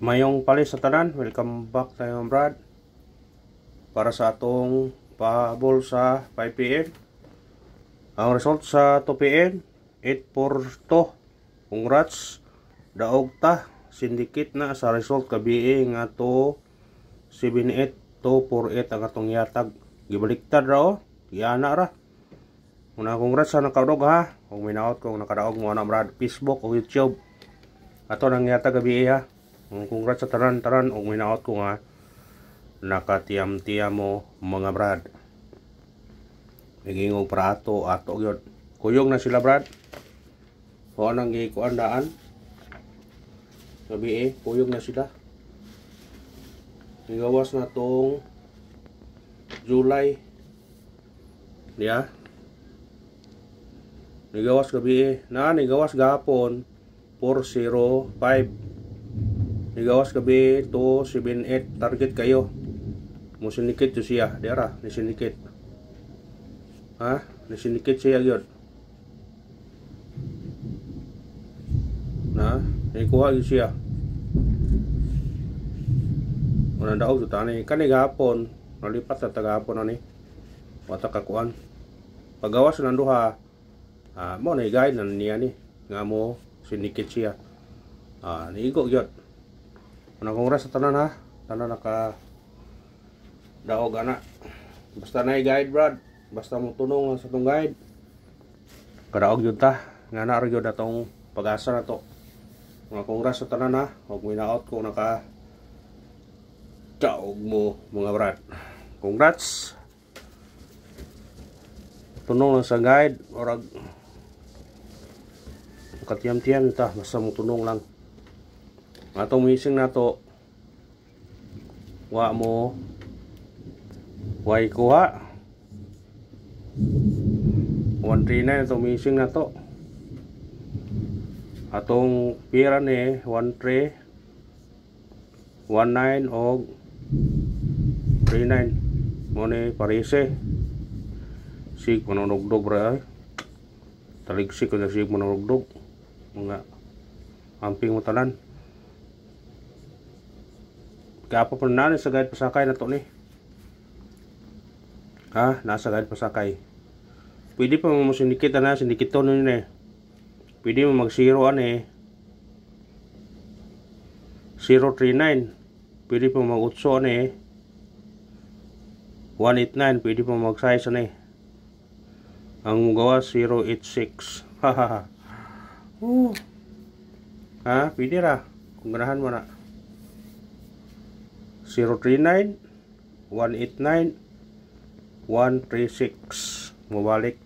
Mayong pali sa tanan, welcome back tayo Brad para sa atong pahabol sa 5pm. Ang result sa 2pm 842. Congrats, daog ta, syndicate na sa result kabi nga to 78248 ang atong yatag. Gibaliktad ra giyana ra. Una congrats sa nakadog ha. Kung minaot kung nakadaog mo na Brad, Facebook o YouTube. Ato nang yatag gabi ha. Congrats sa taran-taran o minaot ko nga nakatiyam-tiyam mo mga Brad. Nagingog prato ato yun. Kuyog na sila Brad. O anang gikuan daan. Gabi kuyog na sila. Nigawas na tong July. Diya. Nigawas gabi nigawas gapon 405. Nigawas gabi to 78 target kayo. Musinikit to siya. Dera, nisinikit. Ha? Nisinikit siya gyud. Na, nikuha gyud siya. Una daog to tani kani gahapon, nalipat sa tagahapon ani. Wata kakuan. Pagawas ng duha, mo na guide na niya ni nga mo sinikit siya. Niigo gyud. Una congrats sa tanan ha. Tanan naka daog ana. Basta na guide Brad. Basta mo tunong sa tong guide. Kadaog yun ta. Nga na yun atong pag-asa na to. Mga congrats sa tanan ha. Huwag minaot kung naka daog mo mga Brad. Congrats. Tunong lang sa guide. Orag katiyam-tiyam ta. Basta mo tunong lang. Atong missing na to wa mo way kuha 139 atong missing na to. Atong pira ni 13 19 og 39 mo ni parise sig manunugdog bra taligsik ko na sig manunugdog mga amping mo tanan. Kapo pa na sa guide pasakay na to ni. Ha, nasa guide pasakay. Pwede pa mo sindikit na sindikit to ni eh. Pwede mo mag 0 ani. 039. Pwede pa mag 8 ani. 189 pwede pa mag size ani. Ang gawa 086. Hahaha. Ha, pwede ra. Kung ganahan mo na. 039 189 136 mabalik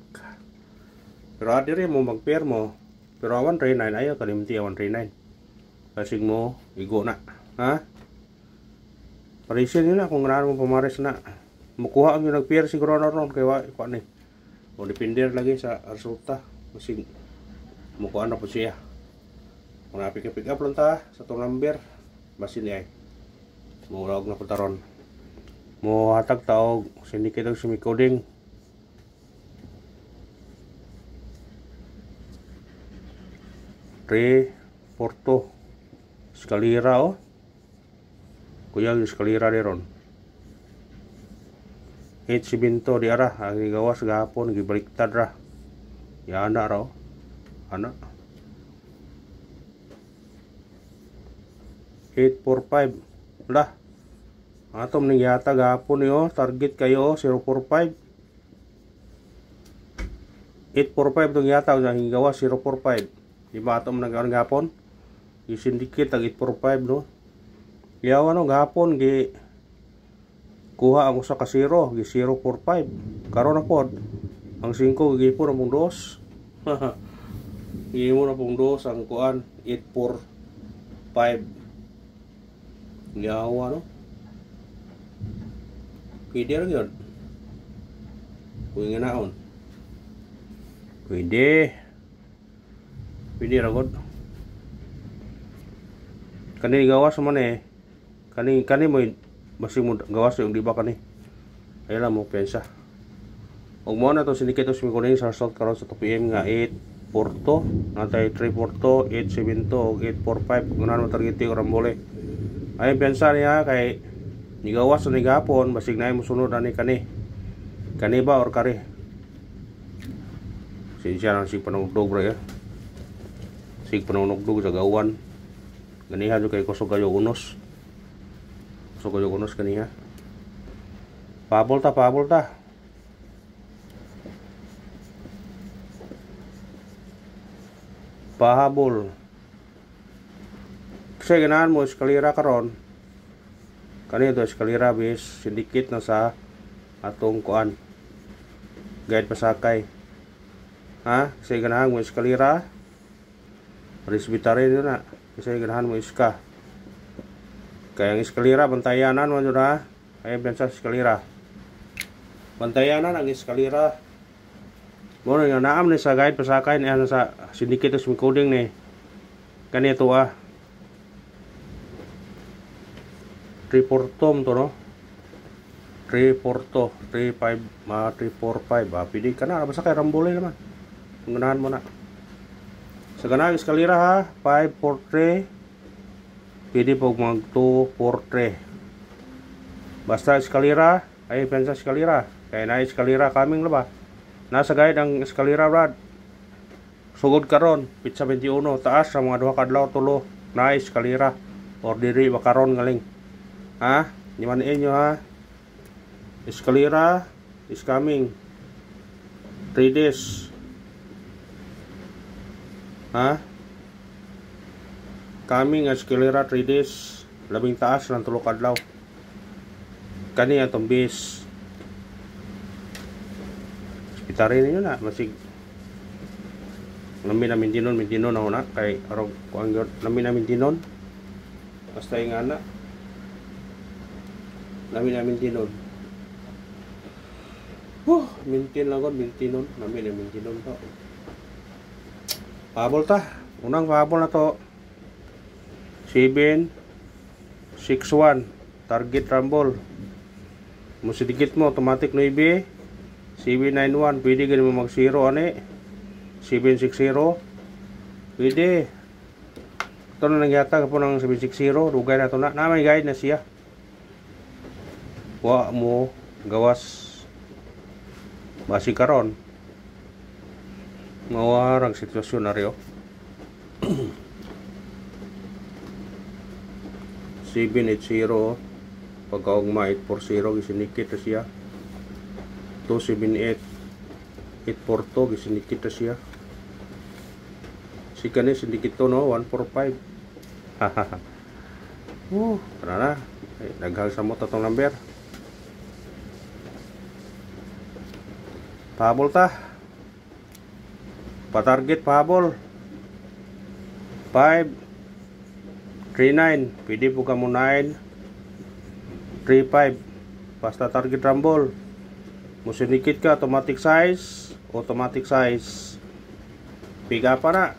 pero adire mo mag-pair mo pero 139 ayaw kalimti 139 kasi mo igo na ha parisin na kung ganahan mo pamares na mukuha ang yung nag-pair siguro na ron kaya ikuan ni o depender lagi sa resulta kasi mukuha na po siya kung pick up lang ta sa itong number basin niya murag na putaron mo hatag taog syndicate og sumicoding 342 eskalira kuya yung eskalira deron 872 di ara ang gawas gahapon gibaliktad ra yana ra ana 845 lah atom ning yata gapon yo target kayo 045 845 tong yata ang gawa 045 di ba atom nang gapon i-syndicate tag 845 no yawa no gapon gi kuha ang usa ka 0 gi 045 karon na pod ang 5 gi po na pong 2 gi mo na pong 2 ang kuan 845 yawa no pwede rin yun kung nganaon pwede ragod kani gawas man kani mo basi mo gawas yung di ba kani ay lang mo pensa og mo na to syndicate sa mikuning sa result karon sa 2pm nga 842 natay 342 872 og 845 ganahan mo target yung rambole Ay piyansa niya kay nigawas na nigapon basig na mo sunod ani kani ba or kare. Siya nang sig panugdog bro ya. Sig panugdog sa gawan. Ganiha jud kay kusog kayo unos. Kusog kayo unos kaniha. Pahabol ta. Pahabol. Kasi ganahan mo eskalera karon. Kanito eskalera bis sindikit na sa atong kuan. Guide pasakay. Ha? Kasi ganahan mo eskalera. Resbitary na. Kasi ganahan mo iska. Kaya ang eskalera bantayanan mo jud ha. Ay bensa eskalera. Bantayanan ang eskalera. Mo nga naam ni sa guide pasakay ni sa sindikit sa coding ni. Kanito Triportom to no. 345 345 pili ka na basta kay rambole naman. Ganahan mo na. Sa ganang eskalera ha, 543 pili pog mag 243. Basta eskalera ay pensa eskalera. Kaya na eskalera kaming laba. Nasa guide ang eskalera rad. Sugod karon pizza 21 taas sa mga duha kadlaw tulo na eskalera or diri bakaron galing. Ha? Niman inyo ha. Eskalera is coming 3 days. Ha? Coming eskalera 3 days. Labing taas ng tulo kadlaw. Kani atong base. Hospitary ninyo na masig. Lamin namin tinon ako na kay arog kuang gyud lamin namin tinon. Basta nga na. Namin tinon. Mintin lang kon mintinon. Namin tinon to. Pahabol ta. Unang pahabol na to. 761 target rumble. Musidikit mo automatic 9 791 pwede gani mo mag 0 ani 760 pwede. Ito na nangyata po ng 760 rugay na to na may guide na siya. Wa mo gawas basi karon mawarang sitwasyon na rin 780 pagkaugma 840 gisinikit na siya 278 842 gisinikit na siya si kani sindikit to no 145 hahaha tara na naghal sa mo tatong number. Pahabol ta. Pa-target pahabol. 539. Pwede po ka mo 9 35. Basta target rumble. Musinikit ka automatic size. Piga pa na.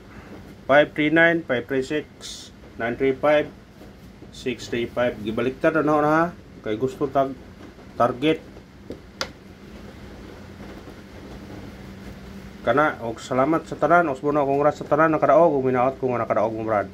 539, 536, 935, 635. Gibaliktad na ha. Kay gusto target. Kana og salamat sa tanan, og muna congrats sa tanan nakadaog ug minaot ko nga nakadaog mo brad.